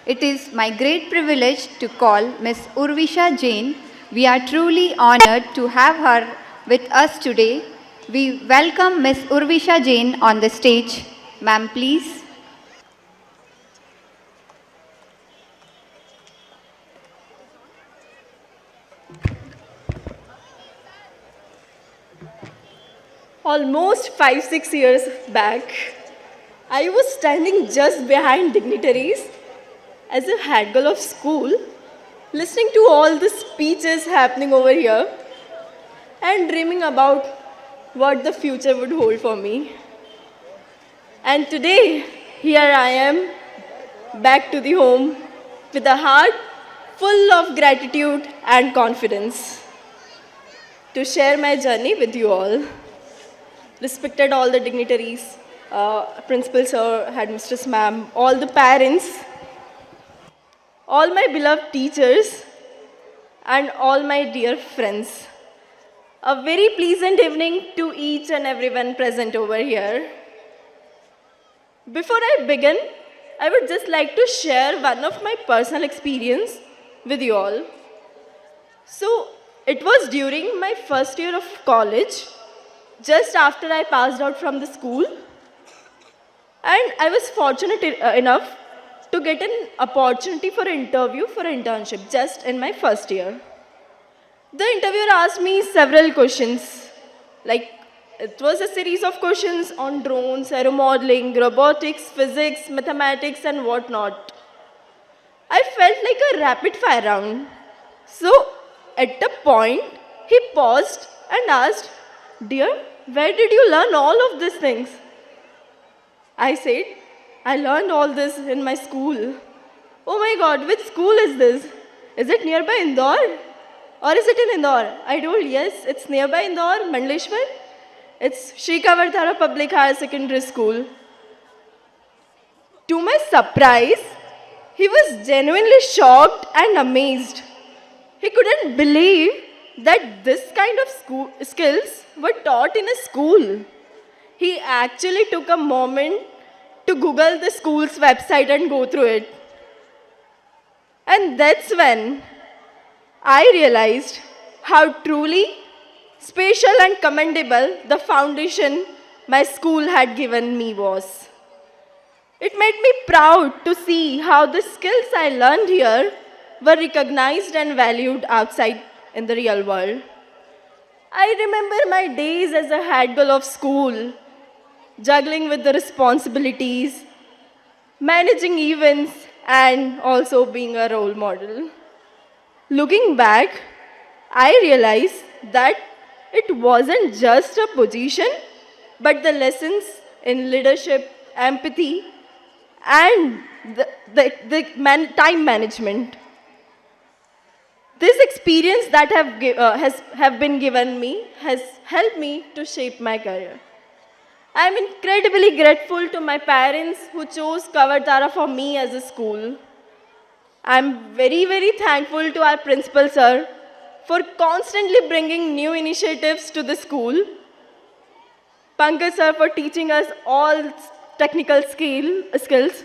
It is my great privilege to call Miss Urvisha Jain. We are truly honored to have her with us today. We welcome Miss Urvisha Jain on the stage. Ma'am, please. Almost 5-6 years back, I was standing just behind dignitaries as a head girl of school, listening to all the speeches happening over here and dreaming about what the future would hold for me. And today, here I am, back to the home with a heart full of gratitude and confidence to share my journey with you all. Respected all the dignitaries, principal sir, headmistress ma'am, all the parents, all my beloved teachers, and all my dear friends. A very pleasant evening to each and everyone present over here. Before I begin, I would just like to share one of my personal experience with you all. So, it was during my first year of college, just after I passed out from the school, and I was fortunate enough to get an opportunity for interview for internship just in my first year. The interviewer asked me several questions, like it was a series of questions on drones, aeromodeling, robotics, physics, mathematics, and whatnot. I felt like a rapid fire round. So, at the point, he paused and asked, "Dear, where did you learn all of these things?" I said, "I learned all this in my school." "Oh my god, which school is this? Is it nearby Indore? Or is it in Indore?" I told, "Yes, it's nearby Indore, Mandleshwar. It's Shrikanwartara Public Higher Secondary School." To my surprise, he was genuinely shocked and amazed. He couldn't believe that this kind of skills were taught in a school. He actually took a moment to Google the school's website and go through it. And that's when I realized how truly special and commendable the foundation my school had given me was. It made me proud to see how the skills I learned here were recognized and valued outside in the real world. I remember my days as a head girl of school, juggling with the responsibilities, managing events, and also being a role model. Looking back, I realized that it wasn't just a position, but the lessons in leadership, empathy, and time management. This experience that have been given me has helped me to shape my career. I am incredibly grateful to my parents who chose Kavartara for me as a school. I am very, very thankful to our principal sir for constantly bringing new initiatives to the school. Pankaj sir for teaching us all technical skills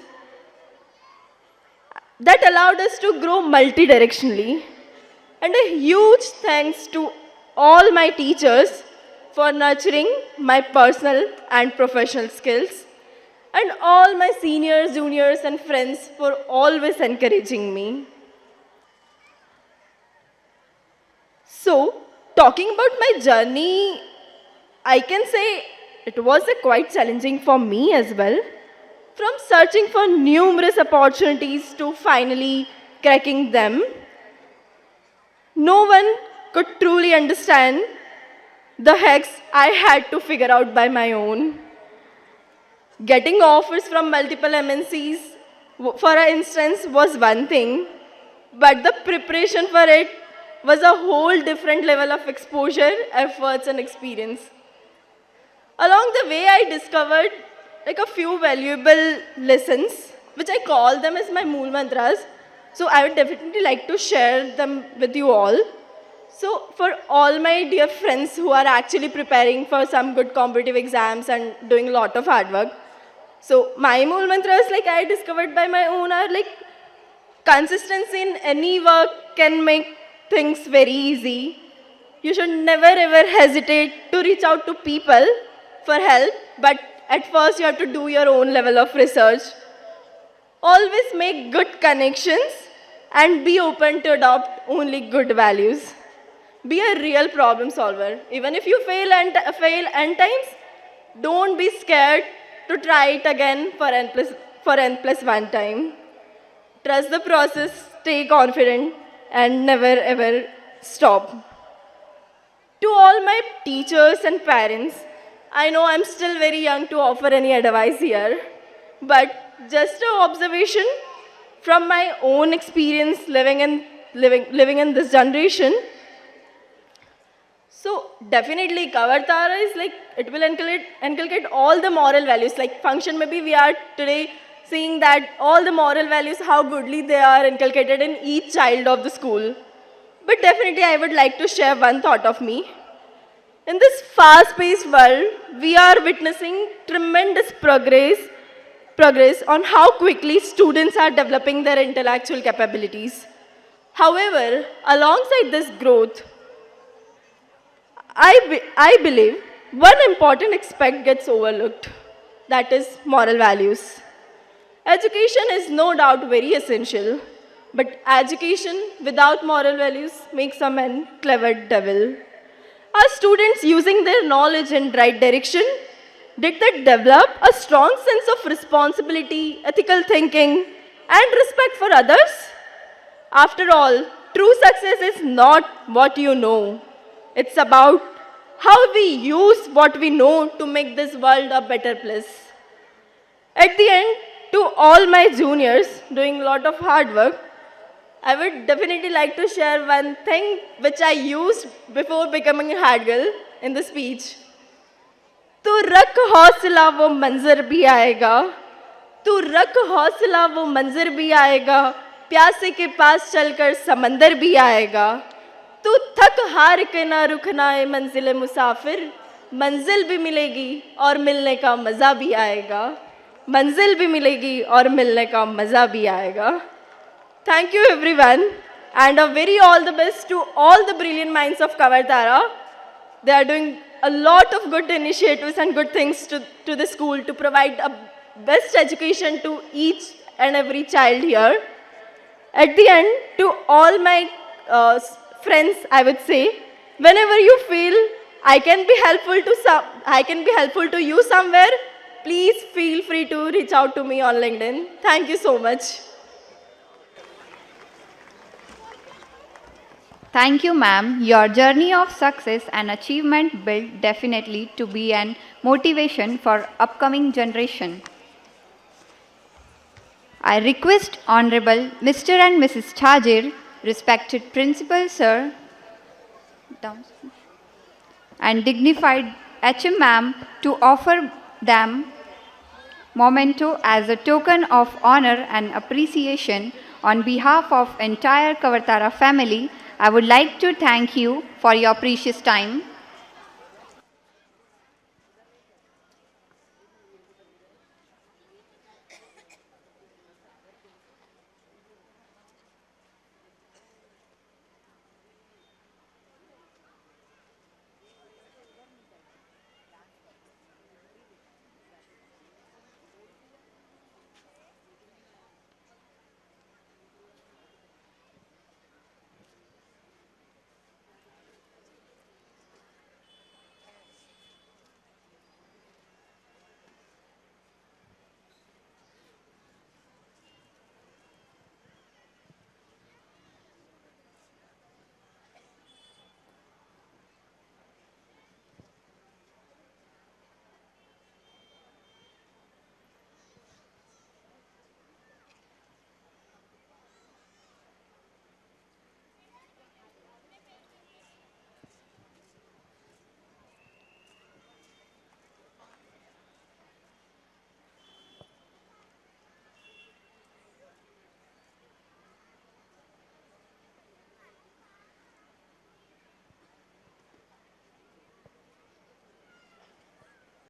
that allowed us to grow multidirectionally. And a huge thanks to all my teachers for nurturing my personal and professional skills, and all my seniors, juniors, and friends for always encouraging me. So, talking about my journey, I can say it was a quite challenging for me as well. From searching for numerous opportunities to finally cracking them, no one could truly understand the hacks I had to figure out by my own. Getting offers from multiple MNCs, for instance, was one thing, but the preparation for it was a whole different level of exposure, efforts, and experience. Along the way, I discovered like a few valuable lessons, which I call them as my mool mantras. So I would definitely like to share them with you all. So for all my dear friends who are actually preparing for some good competitive exams and doing a lot of hard work, so my mool mantras like I discovered by my own are like consistency in any work can make things very easy. You should never ever hesitate to reach out to people for help, but at first you have to do your own level of research. Always make good connections and be open to adopt only good values. Be a real problem solver. Even if you fail n times, don't be scared to try it again for n plus one time. Trust the process, stay confident, and never ever stop. To all my teachers and parents, I know I'm still very young to offer any advice here, but just an observation from my own experience living in this generation. So definitely Kavartara is like, it will inculcate all the moral values. Like function maybe we are today seeing that all the moral values, how goodly they are inculcated in each child of the school. But definitely I would like to share one thought of me. In this fast-paced world, we are witnessing tremendous progress on how quickly students are developing their intellectual capabilities. However, alongside this growth, I believe one important aspect gets overlooked, that is moral values. Education is no doubt very essential, but education without moral values makes a man clever devil. Are students using their knowledge in right direction? Did they develop a strong sense of responsibility, ethical thinking, and respect for others? After all, true success is not what you know. It's about how we use what we know to make this world a better place. At the end, to all my juniors doing a lot of hard work, I would definitely like to share one thing which I used before becoming a hard girl in the speech. तू रख हौसला वो मंजर भी आएगा, तू रख हौसला वो मंजर भी आएगा, प्यासे के पास चलकर समंदर भी आएगा, तू थक हार के ना रुकना है मंजिल मुसाफिर, मंजिल भी मिलेगी और मिलने का मज़ा भी आएगा, मंजिल भी मिलेगी और मिलने का मज़ा भी आएगा. Thank you everyone, and a very all the best to all the brilliant minds of Kavartara. They are doing a lot of good initiatives and good things to the school to provide a best education to each and every child here. At the end, to all my friends, I would say, whenever you feel I can be helpful to you somewhere, please feel free to reach out to me on LinkedIn. Thank you so much. Thank you, ma'am. Your journey of success and achievement built definitely to be an motivation for upcoming generation. I request Honorable Mr. and Mrs. Chajir, respected Principal Sir, and dignified HM ma'am to offer them memento as a token of honor and appreciation on behalf of entire Kavartara family. I would like to thank you for your precious time.